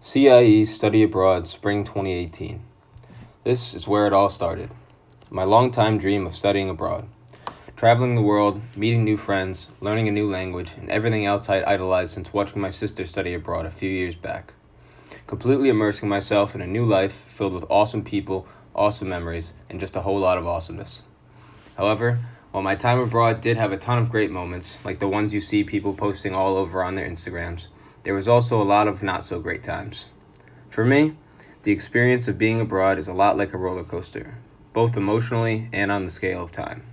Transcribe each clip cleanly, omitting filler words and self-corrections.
CIEE Study Abroad Spring 2018. This is where it all started. My longtime dream of studying abroad. Traveling the world, meeting new friends, learning a new language, and everything else I'd idolized since watching my sister study abroad a few years back. Completely immersing myself in a new life filled with awesome people, awesome memories, and just a whole lot of awesomeness. However, while my time abroad did have a ton of great moments, like the ones you see people posting all over on their Instagrams, there was also a lot of not so great times. For me, the experience of being abroad is a lot like a roller coaster, both emotionally and on the scale of time.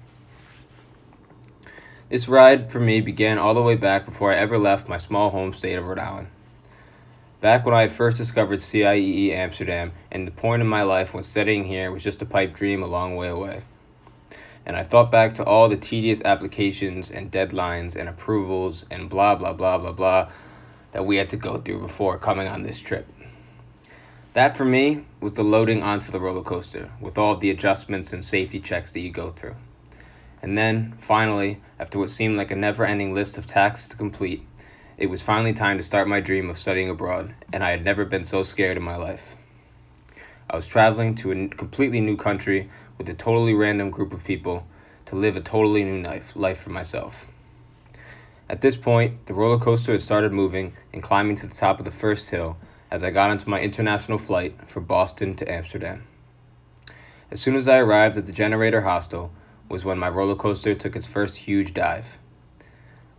This ride for me began all the way back before I ever left my small home state of Rhode Island. Back when I had first discovered CIEE Amsterdam, and the point in my life when studying here was just a pipe dream a long way away. And I thought back to all the tedious applications and deadlines and approvals and blah blah blah blah blah that we had to go through before coming on this trip. That for me was the loading onto the roller coaster with all of the adjustments and safety checks that you go through. And then, finally, after what seemed like a never-ending list of tasks to complete, it was finally time to start my dream of studying abroad, and I had never been so scared in my life. I was traveling to a completely new country with a totally random group of people to live a totally new life for myself. At this point, the roller coaster had started moving and climbing to the top of the first hill as I got onto my international flight from Boston to Amsterdam. As soon as I arrived at the Generator Hostel was when my roller coaster took its first huge dive.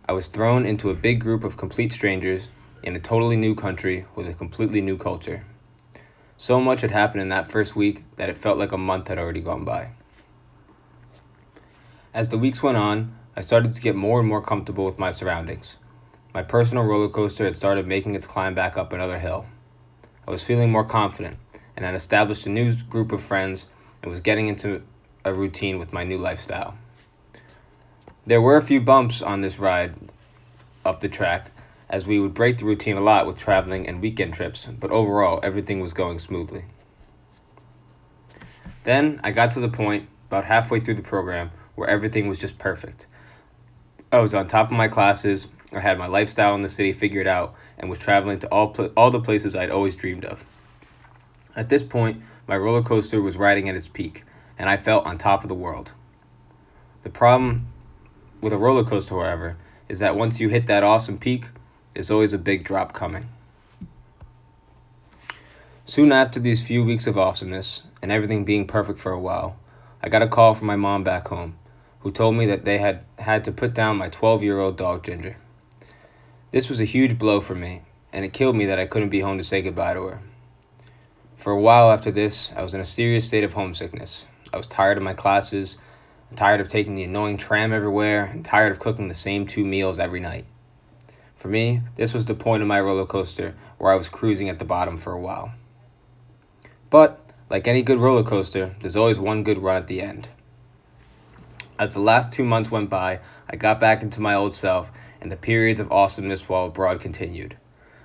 I was thrown into a big group of complete strangers in a totally new country with a completely new culture. So much had happened in that first week that it felt like a month had already gone by. As the weeks went on, I started to get more and more comfortable with my surroundings. My personal roller coaster had started making its climb back up another hill. I was feeling more confident and had established a new group of friends and was getting into a routine with my new lifestyle. There were a few bumps on this ride up the track, as we would break the routine a lot with traveling and weekend trips, but overall everything was going smoothly. Then I got to the point, about halfway through the program, where everything was just perfect. I was on top of my classes, I had my lifestyle in the city figured out, and was traveling to all the places I'd always dreamed of. At this point, my roller coaster was riding at its peak, and I felt on top of the world. The problem with a roller coaster, however, is that once you hit that awesome peak, there's always a big drop coming. Soon after these few weeks of awesomeness, and everything being perfect for a while, I got a call from my mom back home, who told me that they had to put down my 12-year-old dog Ginger. This was a huge blow for me, and it killed me that I couldn't be home to say goodbye to her. For a while after this, I was in a serious state of homesickness. I was tired of my classes, tired of taking the annoying tram everywhere, and tired of cooking the same 2 meals every night. For me, this was the point of my roller coaster where I was cruising at the bottom for a while. But, like any good roller coaster, there's always one good run at the end. As the last 2 months went by, I got back into my old self, and the periods of awesomeness while abroad continued.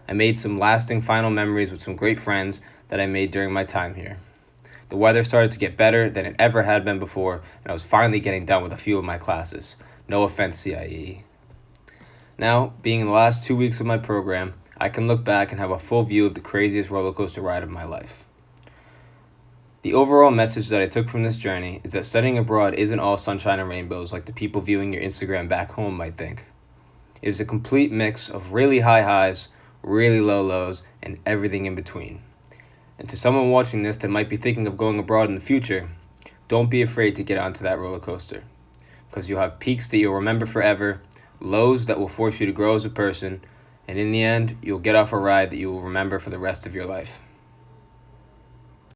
I made some lasting final memories with some great friends that I made during my time here. The weather started to get better than it ever had been before, and I was finally getting done with a few of my classes. No offense, CIEE. Now, being in the last 2 weeks of my program, I can look back and have a full view of the craziest roller coaster ride of my life. The overall message that I took from this journey is that studying abroad isn't all sunshine and rainbows like the people viewing your Instagram back home might think. It is a complete mix of really high highs, really low lows, and everything in between. And to someone watching this that might be thinking of going abroad in the future, don't be afraid to get onto that roller coaster, because you'll have peaks that you'll remember forever, lows that will force you to grow as a person, and in the end, you'll get off a ride that you will remember for the rest of your life.